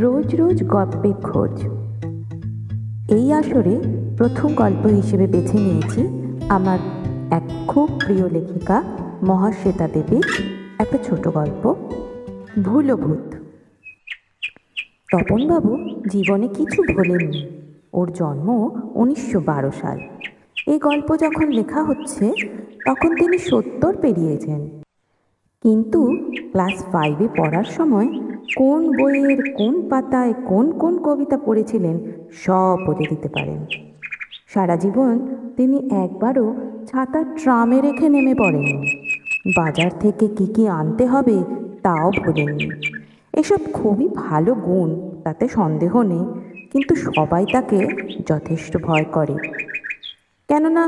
রোজ রোজ গল্পের খোঁজ। এই আসরে প্রথম গল্প হিসেবে বেছে নিয়েছি আমার এক খুব প্রিয় লেখিকা মহাশ্বেতা দেবীর একটা ছোট গল্প, ভুল ও ভূত। তপনবাবু জীবনে কিছু ভোলেননি। ওর জন্ম 1912 সাল। এই গল্প যখন লেখা হচ্ছে তখন তিনি 70 পেরিয়েছেন, কিন্তু ক্লাস 5-এ পড়ার সময় কোন বইয়ের কোন পাতায় কোন কোন কবিতা পড়েছিলেন সব বলে দিতে পারেন। সারা জীবন তিনি একবারও ছাতা ট্রামে রেখে নেমে পড়েননি। বাজার থেকে কি কি আনতে হবে তাও ভোলেননি। এসব খুবই ভালো গুণ, তাতে সন্দেহ নেই, কিন্তু সবাই তাকে যথেষ্ট ভয় করে। কেননা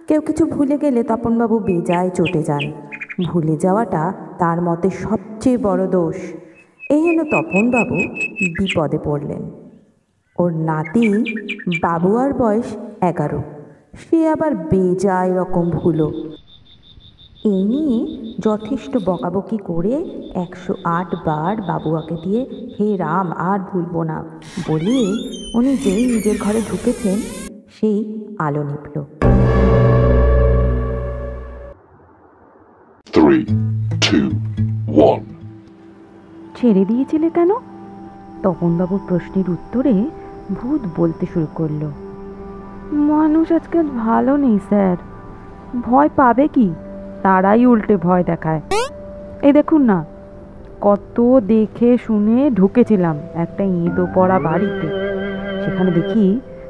কেউ কিছু ভুলে গেলে তপনবাবু বেজায় চটে যান। ভুলে যাওয়াটা তার মতে সবচেয়ে বড় দোষ। এই হলো তপনবাবু বিপদে পড়লেন। ওর নাতি বাবুয়ার বয়স 11, সে আবার বেজায় রকম ভুলো। এই নিয়ে যথেষ্ট বকাবকি করে 108 বার বাবুয়াকে দিয়ে হে রাম আর ভুলবো না বলিয়ে উনি যেই নিজের ঘরে ঢুকেছেন সেই আলো নিভল। 3, 2, 1 ছেড়ে দিয়েছিলে কেন? তপনবাবুর প্রশ্নের উত্তরে ভূত বলতে শুরু করলো, মানুষ আজকাল ভালো নেই স্যার। ভয় পাবে কি, তারাই উল্টে ভয় দেখায়। এই দেখুন না, কত দেখে শুনে ঢুকেছিলাম একটা ইঁদো পড়া বাড়িতে। সেখানে দেখি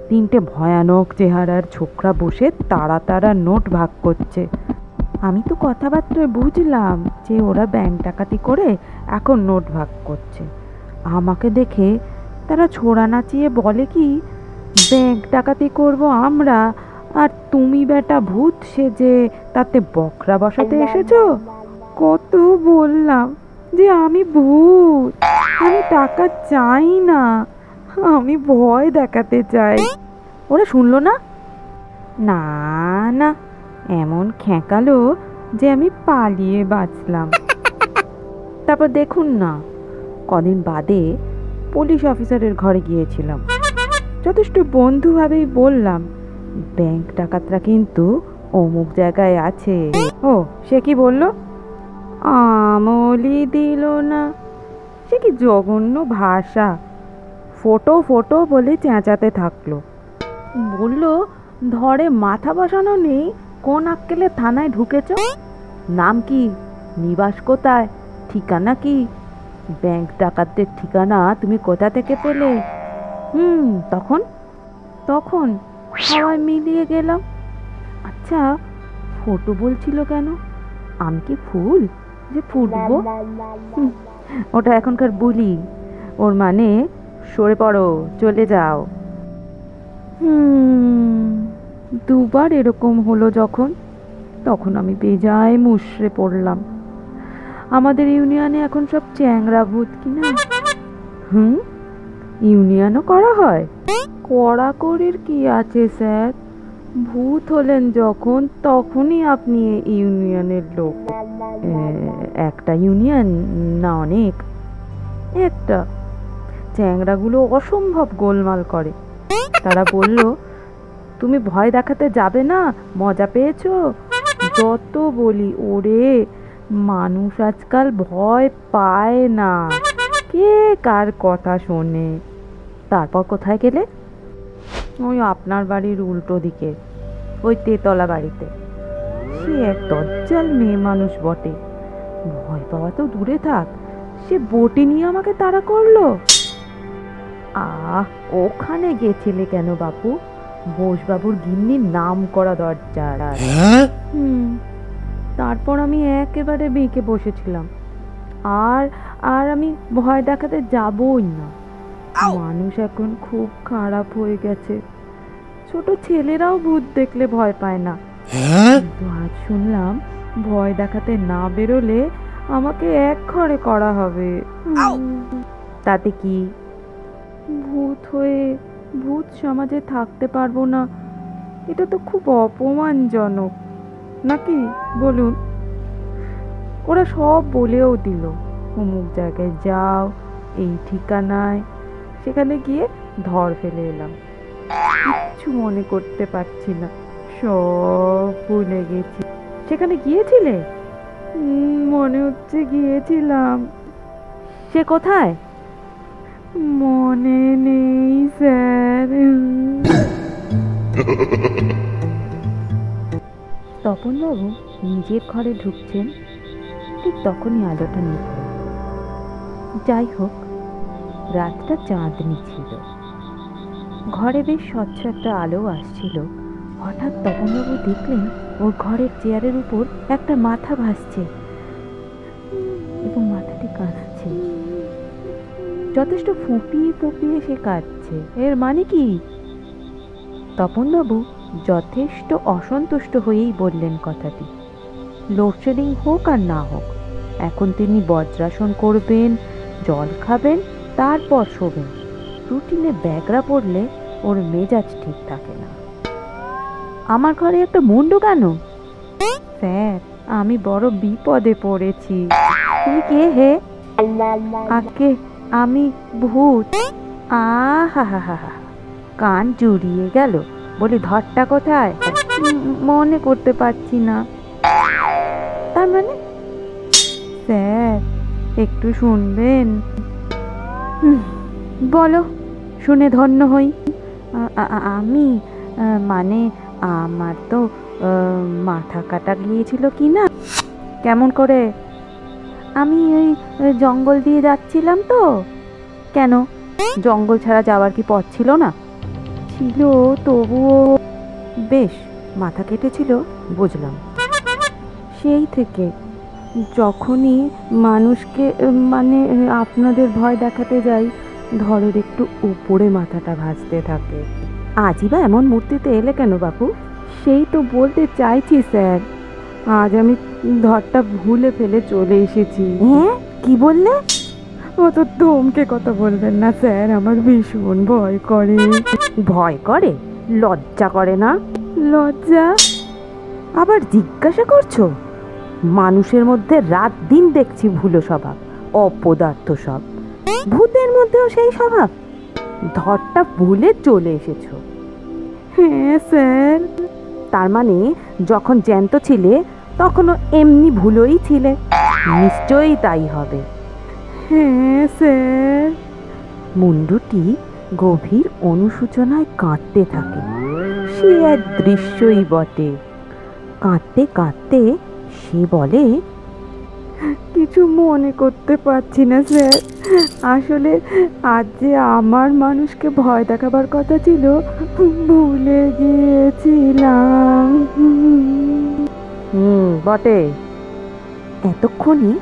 3টে ভয়ানক চেহারার ছোকরা বসে তারা তারা নোট ভাগ করছে। আমি তো কথাবার্তায় বুঝলাম যে ওরা ব্যাংক ডাকাতি করে এখন নোট ভাগ করছে। আমাকে দেখে তারা ছোড়া নাচিয়ে বলে কি, ব্যাংক ডাকাতি করব আমরা, আর তুমি বেটা ভূত সেজে তাতে বকরা বসাতে এসেছো। কত বললাম যে আমি ভূত, আমি টাকা চাই না, আমি ভয় দেখাতে চাই। ওরা শুনলো না। না না, এমন খ্যাঁকালো যে আমি পালিয়ে বাঁচলাম। তারপর দেখুন না, কদিন বাদে পুলিশ অফিসারের ঘরে গিয়েছিলাম। যথেষ্ট বন্ধুভাবেই বললাম, ব্যাংক ডাকাতরা কিন্তু অমুক জায়গায় আছে। ও সে কি বলল? আমলই দিল না। সে কি জঘন্য ভাষা! ফটো ফটো বলে চেঁচাতে থাকলো। বলল, ধরে মাথা বসানো নেই, কোন আক্কেলে থানায় ঢুকেছ? নাম কি, নিবাস কোথায়, ঠিকানা কি? ব্যাংক ডাকাতদের ঠিকানা তুমি কোথা থেকে পেলে? তখন তখন সবাই মিলিয়ে গেলাম। আচ্ছা, ফটো বলছিল কেন? আমি কি ফুল যে ফুটবো? ওটা এখনকার বুলি, ওর মানে সরে পড়ো, চলে যাও। দুবার এরকম হলো যখন, তখন আমি বেজায় মুষড়ে পড়লাম। আমাদের ইউনিয়নে এখন সব চ্যাংরা ভূত কিনা। ইউনিয়নও করা হয়? কড়াকড়ির কি আছে স্যার, ভূত হলেন যখন তখনই আপনি ইউনিয়নের লোক। একটা ইউনিয়ন না অনেক? একটা। চ্যাংরাগুলো অসম্ভব গোলমাল করে। তারা বলল, তুমি ভয় দেখাতে যাবে না, মজা পেয়েছো? যত বলি, ওরে মানুষ আজকাল ভয় পায় না, কে কার কথা শোনে। তারপর কোথায় গেলে? ওই আপনার বাড়ির উল্টো দিকে, ওই তেতলা বাড়িতে। সে এক দজ্জাল মেয়ে মানুষ বটে। ভয় পাওয়া তো দূরে থাক, সে বটি নিয়ে আমাকে তাড়া করলো। ওখানে গেছিলে কেন বাপু? বোসবাবুর গিন্নির নাম করা দরজা। তারপর আমি একেবারে বেঁকে বসেছিলাম। আর আর আমি ভয় দেখাতে যাবই না। মানুষ এখন খুব খারাপ হয়ে গেছে। ছোট ছেলেরাও ভূত দেখলে ভয় পায় না। কিন্তু আজ শুনলাম ভয় দেখাতে না বেরোলে আমাকে এক ঘরে করা হবে। তাতে কি? ভূত হয়ে ভূত সমাজে থাকতে পারবো না, এটা তো খুব অপমানজনক নাকি বলুন? ওরা সব বলেও দিল, অমুক জায়গায় যাও, এই ঠিকানায়, সেখানে গিয়ে ধর ফেলে এলাম। কিচ্ছু মনে করতে পারছি না, সব ভুলে গেছি। সেখানে গিয়েছিলে? মনে হচ্ছে গিয়েছিলাম। সে কোথায়? মনে নেই স্যার। তপনবাবু নিজের ঘরে ঢুকছেন, ঠিক তখনই আলোটা নিভল। যাই হোক, রাতটা চাঁদনি ছিল, ঘরে বেশ স্বচ্ছ একটা আলো আসছিল। হঠাৎ তপনবাবু দেখলেন ওর ঘরের চেয়ারের উপর একটা মাথা ভাসছে এবং মাথাটি কাঁদছে। যথেষ্ট ফুঁপিয়ে ফুঁপিয়ে সে কাঁদছে। এর মানে কি? তপনবাবু যথেষ্ট অসন্তুষ্ট হয়েই বললেন কথাটি। লোডশেডিং হোক আর না হোক, এখন তিনি বজ্রাসন করবেন, জল খাবেন, তারপর শোবেন। রুটিনে ব্যাগরা পড়লে ওর মেজাজ ঠিক থাকে না। আমার ঘরে একটা মুন্ডু কেন? স্যার, আমি বড় বিপদে পড়েছি। তুমি কে হে? আগে আমি ভূত। আহা হা হা হা, কান জুড়িয়ে গেল। বলি ধরটা কোথায়? মনে করতে পারছি না। তার মানে? স্যার, একটু শুনবেন? বলো, শুনে ধন্য হই। আমি মানে আমার তো মাথা কাটা গিয়েছিল কি না। কেমন করে? আমি ওই জঙ্গল দিয়ে যাচ্ছিলাম তো। কেন, জঙ্গল ছাড়া যাওয়ার কি পথ ছিল না? ছিল, তবুও। বেশ, মাথা কেটেছিল, বুঝলাম। সেই থেকে যখনই মানুষকে মানে আপনাদের ভয় দেখাতে যাই, ধরের একটু উপরে মাথাটা ভাসতে থাকে। আজই বা এমন মূর্তিতে এলে কেন বাপু? সেই তো বলতে চাইছি স্যার, আজ আমি ধরটা ভুলে ফেলে চলে এসেছি। হ্যাঁ, কি বললে? ও তো ধমকে কথা বলবেন না স্যার, আমার ভীষণ ভয় করে। ভয় করে? লজ্জা করে না? লজ্জা? আবার জিজ্ঞাসা করছো? মানুষের মধ্যে রাত দিন দেখছি ভুলো স্বভাব, অপদার্থ সব। ভূতের মধ্যেও সেই স্বভাব? ধরটা ভুলে চলে এসেছো? হ্যাঁ স্যার। তার মানে যখন জ্যান্ত ছিলে তখনও এমনি ভুলোই ছিলে? নিশ্চয়ই তাই হবে। হ্যাঁ স্যার। মুন্ডুটি গভীর অনুশোচনায় কাঁদতে থাকে। সে এক দৃশ্যই বটে। কাঁদতে কাঁদতে সে বলে, কিছু মনে করতে পারছি না স্যার। আসলে আজ যে আমার মানুষকে ভয় দেখাবার কথা ছিল, ভুলে গিয়েছিলাম। বটে। এতক্ষণই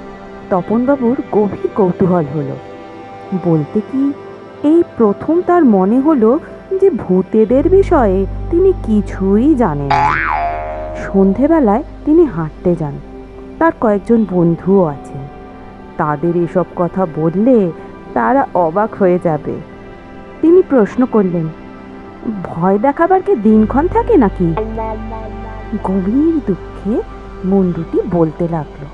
তপনবাবুর গভীর কৌতূহল হলো। বলতে কি, এই প্রথম তার মনে হলো যে ভূতেদের বিষয়ে তিনি কিছুই জানেন না। সন্ধেবেলায় তিনি হাঁটতে যান, তার কয়েকজন বন্ধুও আছেন। তাদের এসব কথা বললে তারা অবাক হয়ে যাবে। তিনি প্রশ্ন করলেন, ভয় দেখাবার কি দিনক্ষণ থাকে নাকি? গভীর দুঃখে মুন্ডুটি বলতে লাগলো,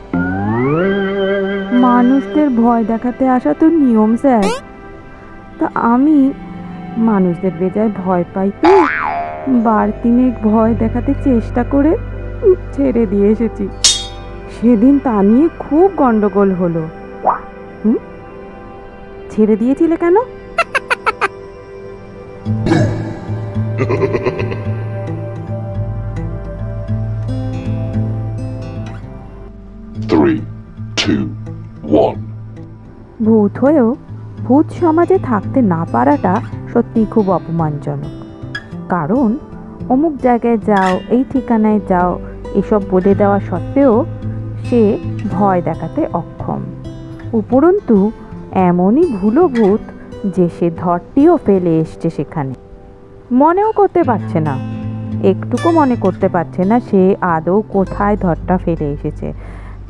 মানুষদের ভয় দেখাতে আসা তো নিয়ম স্যার। তা আমি মানুষদের বেজায় ভয় পাই তো বার তিনেক ভয় দেখাতে চেষ্টা করে ছেড়ে দিয়ে এসেছি। সেদিন তা নিয়ে খুব গন্ডগোল হলো। ছেড়ে দিয়েছিলে কেন? Three, two, one. ভূত হয়েও ভূত সমাজে থাকতে না পারাটা সত্যি খুব অপমানজনক। কারণ অমুক জায়গায় যাও, এই ঠিকানায় যাও, এসব বলে দেওয়া সত্ত্বেও সে ভয় দেখাতে অক্ষম। উপরন্তু এমনই ভুলো ভূত যে সে ধরটিও ফেলে এসছে সেখানে। মনেও করতে পারছে না, একটুকু মনে করতে পারছে না সে আদৌ কোথায় ধরটা ফেলে এসেছে।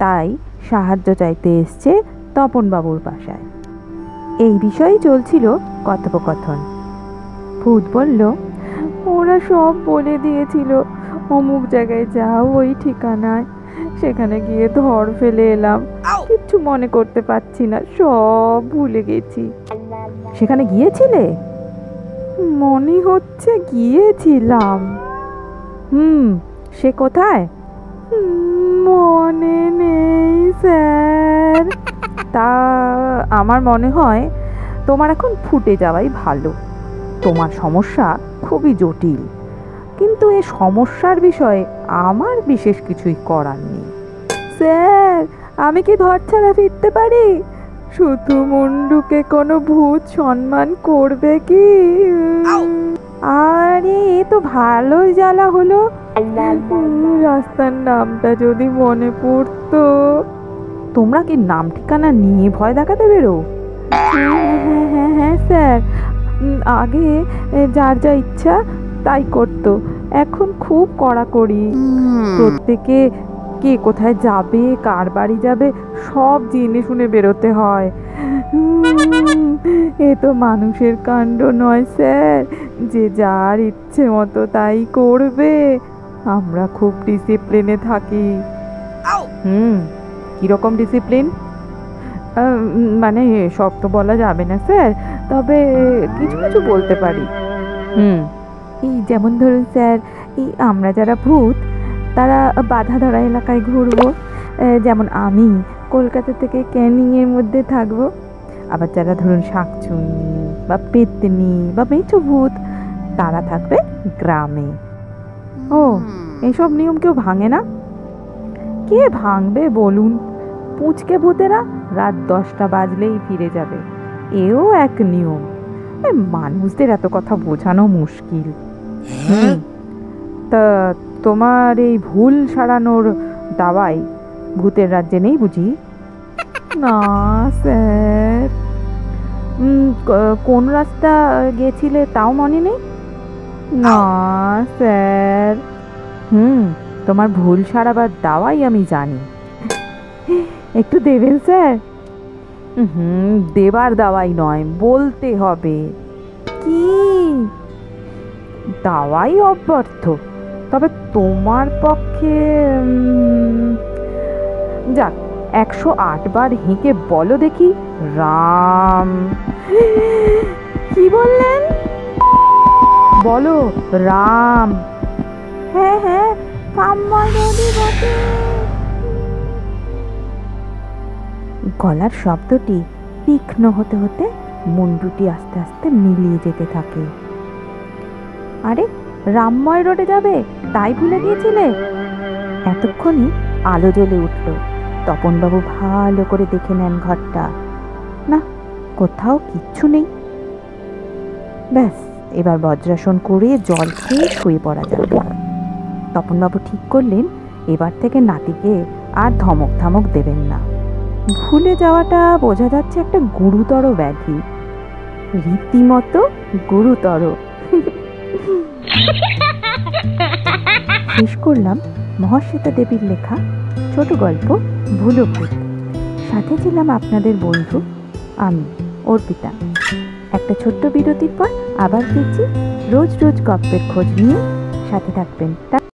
তাই সাহায্য চাইতে এসছে তপনবাবুর বাসায়। এই বিষয়েই চলছিল কথোপকথন। ভূত বলল, ওরা সব বলে দিয়েছিল, অমুক জায়গায় যাও, ওই ঠিকানায়। সেখানে গিয়ে ধর ফেলে এলাম, কিচ্ছু মনে করতে পারছি না, সব ভুলে গেছি। সেখানে গিয়েছিলে? মনে হচ্ছে গিয়েছিলাম। সে কোথায়? মনে নেই স্যার। তা আমার মনে হয় তোমার এখন ফুটে যাওয়াই ভালো। তোমার সমস্যা খুবই জটিল, কিন্তু এই সমস্যার বিষয়ে আমার বিশেষ কিছুই করার নেই। স্যার, আমি কি ঘর ছাড়া ফিরতে পারি? শুধু মুন্ডুকে কোনো ভূত সম্মান করবে কি? আরে এ তো ভালোই জ্বালা হলো। রাস্তার নামটা যদি মনে পড়তো। তোমরা কি নাম ঠিকানা নিয়ে ভয় দেখাতে বেরো? হ্যাঁ স্যার, আগে যার যা ইচ্ছা তাই করতো, এখন খুব কড়াকড়ি। প্রত্যেকে কে কোথায় যাবে, কার বাড়ি যাবে, সব জেনে শুনে বেরোতে হয়। এ তো মানুষের কাণ্ড নয় স্যার, যে যার ইচ্ছে মতো তাই করবে। আমরা খুব ডিসিপ্লিনে থাকি। কিরকম ডিসিপ্লিন? মানে সব তো বলা যাবে না স্যার, তবে কিছু কিছু বলতে পারি। এই যেমন ধরুন স্যার, এই আমরা যারা ভূত তারা বাধা ধরা এলাকায় ঘুরবো। যেমন আমি কলকাতা থেকে ক্যানিংয়ের মধ্যে থাকবো, আবার যারা ধরুন শাকচুন্নি বা পেতনি বা মেছো ভূত তারা থাকবে গ্রামে। ও, এইসব নিয়ম কেউ ভাঙে না? কে ভাঙবে বলুন? পুঁচকে ভূতেরা রাত 10টা বাজলেই ফিরে যাবে, এও এক নিয়ম। মানুষদের এত কথা বোঝানো মুশকিল। তা তোমার এই ভুল সারানোর দাওয়াই ভূতের রাজ্যে নেই বুঝি? না স্যার। কোন রাস্তা গেছিলে তাও মনে নেই? না স্যার। তোমার ভুল সারাবার দাওয়াই আমি জানি। একটু দেবেন স্যার? দেবার দাওয়াই নয়, বলতে হবে। কি দাওয়াই অব্যর্থ, তবে তোমার পক্ষে যাক 108 বার হেঁকে বলো দেখি রাম। কি বললেন? বলো রাম। হ্যাঁ গলার শব্দটি তীক্ষ্ণ হতে হতে মুন্ডুটি আস্তে আস্তে মিলিয়ে যেতে থাকে। আরে রামময় রোডে যাবে তাই ভুলে গিয়েছিলে? এতক্ষণই আলো জ্বলে উঠল। তপনবাবু ভালো করে দেখে নেন ঘরটা। না, কোথাও কিচ্ছু নেই। ব্যাস, এবার বজ্রাসন করে জল খেয়ে শুয়ে পড়া যাবে। তপনবাবু ঠিক করলেন এবার থেকে নাতিকে আর ধমক থামক দেবেন না। ভুলে যাওয়াটা বোঝা যাচ্ছে একটা গুরুতর ব্যাধি, রীতিমতো গুরুতর। শেষ করলাম মহাশ্বেতা দেবীর লেখা ছোট গল্প ভুলো ভূত। সাথে ছিলাম আপনাদের বন্ধু আমি, অর্পিতা। একটা ছোট্ট বিরতির পর আবার ফিরছি রোজ রোজ গল্পের খোঁজ নিয়ে। সাথে থাকবেন।